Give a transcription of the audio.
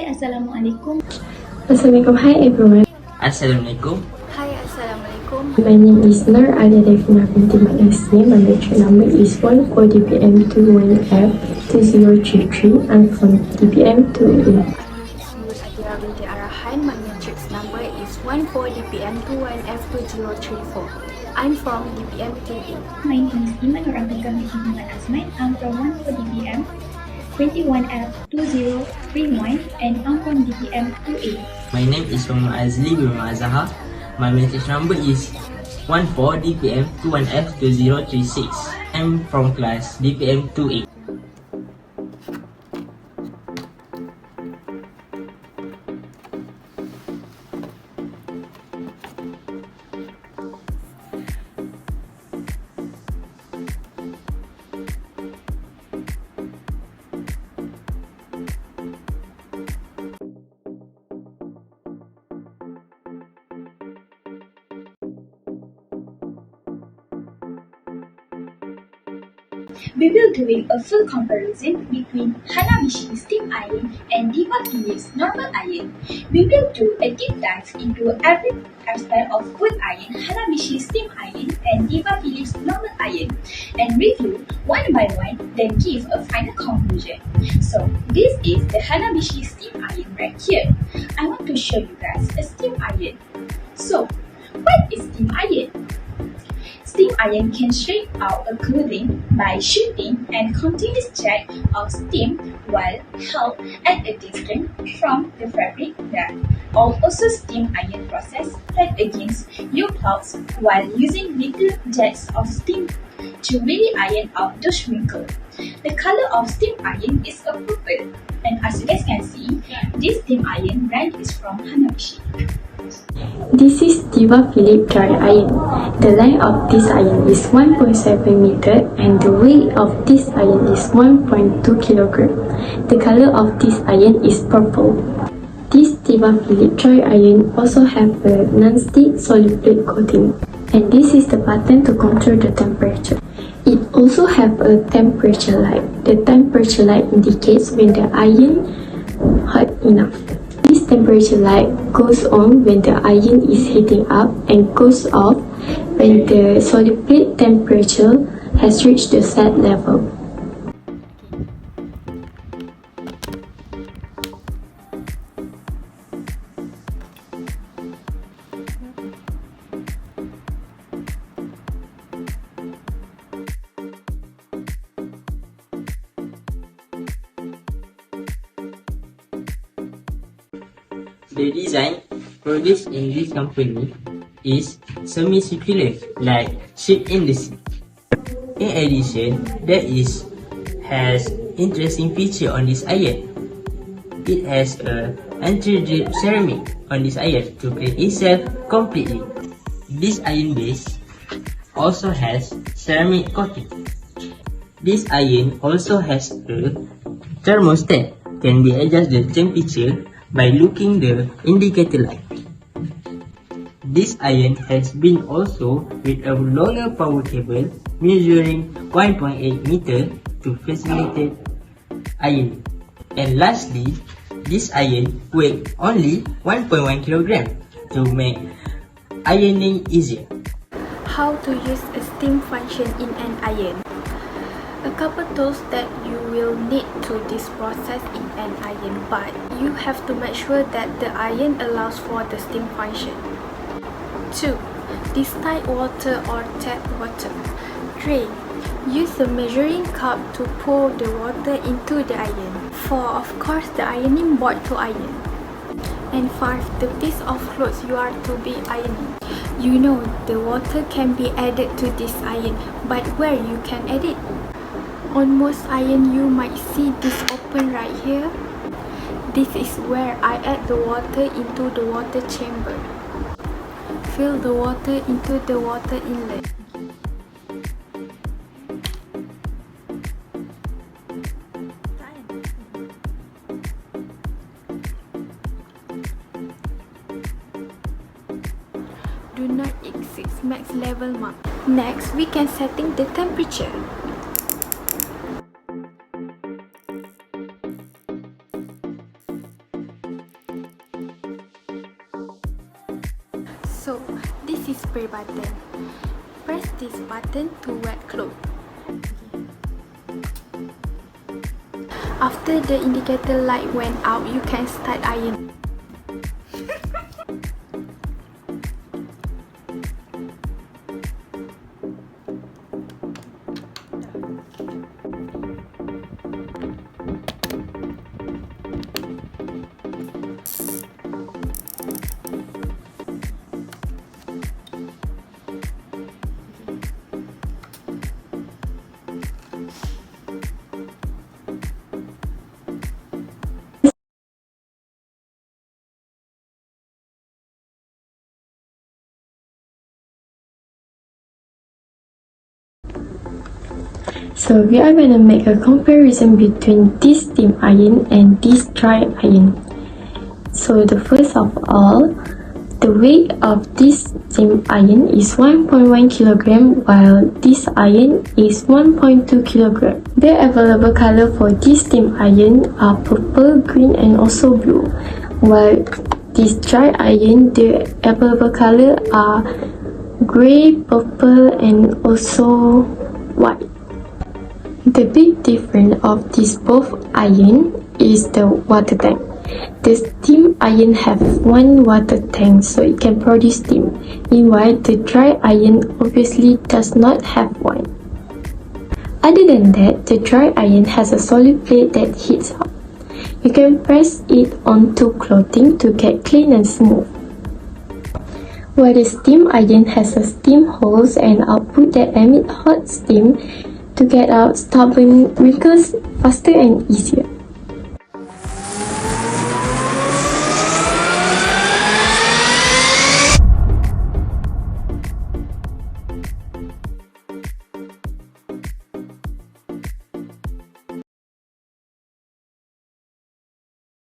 Hi, Assalamualaikum. Assalamualaikum. Hi everyone. Assalamualaikum. Hi, Assalamualaikum. My name is Nur Alia Devina binti Malaysia. My matric number is 14DPM21F2033. I'm from DPM 2A. Nur Adira binti Arahan. My matrix number is 14DPM21F2034. I'm from DPM 2A. My name is Iman Nurabika Muhammad Azman. I'm from 14DPM 21F2031 and I'm from DPM 2A. My name is Muhammad Azli bin Azhar. My matrix number is 14DPM21F2036. I'm from class DPM 2A. We will doing a full comparison between Hanabishi steam iron and Diva Philips normal iron. We will do a deep dive into every aspect of both iron, Hanabishi steam iron and Diva Philips normal iron, and review one by one, then give a final conclusion. So this is the Hanabishi steam iron right here. I want to show you guys a steam iron. So what is steam iron? Steam iron can straight out a clothing by shooting and continuous jet of steam while held at a distance from the fabric that also steam iron process that against your clothes while using little jets of steam to really iron out those wrinkles. The color of steam iron is a purple, and as you guys can see, this steam iron brand is from Hanabishi. This is Diva Philips dry iron. The length of this iron is 1.7 meter and the weight of this iron is 1.2 kilogram. The color of this iron is purple. This Diva Philips dry iron also have a non-stick solid plate coating, and this is the button to control the temperature. It also have a temperature light. The temperature light indicates when the iron hot enough. This temperature light goes on when the iron is heating up and goes off when the solid plate temperature has reached the set level. The design produced in this company is semicircular, like ship in the sea. In addition, has interesting feature on this iron. It has a anti-drip ceramic on this iron to clean itself completely. This iron base also has ceramic coating. This iron also has a thermostat, can be adjust the temperature by looking the indicator light. This iron has been also with a longer power cable measuring 1.8 meter to facilitate ironing. And lastly, this iron weighs only 1.1 kilogram to make ironing easier. How to use a steam function in an iron. A couple tools that you will need to this process in an iron, but you have to make sure that the iron allows for the steam function. 2. Distilled water or tap water. 3. Use a measuring cup to pour the water into the iron. 4. Of course, the ironing board to iron. And 5. The piece of clothes you are to be ironing. You know the water can be added to this iron, but where you can add it? On most iron you might see this open right here. This is where I add the water into the water chamber. Fill the water into the water inlet. Do not exceed max level mark. Next, we can setting the temperature. So, this is spray button. Press this button to wet clothes. After the indicator light went out, you can start ironing. So we are going to make a comparison between this steam iron and this dry iron. So the first of all, the weight of this steam iron is 1.1 kg while this iron is 1.2 kg. The available color for this steam iron are purple, green and also blue. While this dry iron, the available color are grey, purple and also white. The big difference of these both iron is the water tank. The steam iron have one water tank so it can produce steam. Meanwhile, the dry iron obviously does not have one. Other than that, the dry iron has a solid plate that heats up. You can press it onto clothing to get clean and smooth. While the steam iron has a steam hose and output that emit hot steam to get out stubborn wrinkles faster and easier.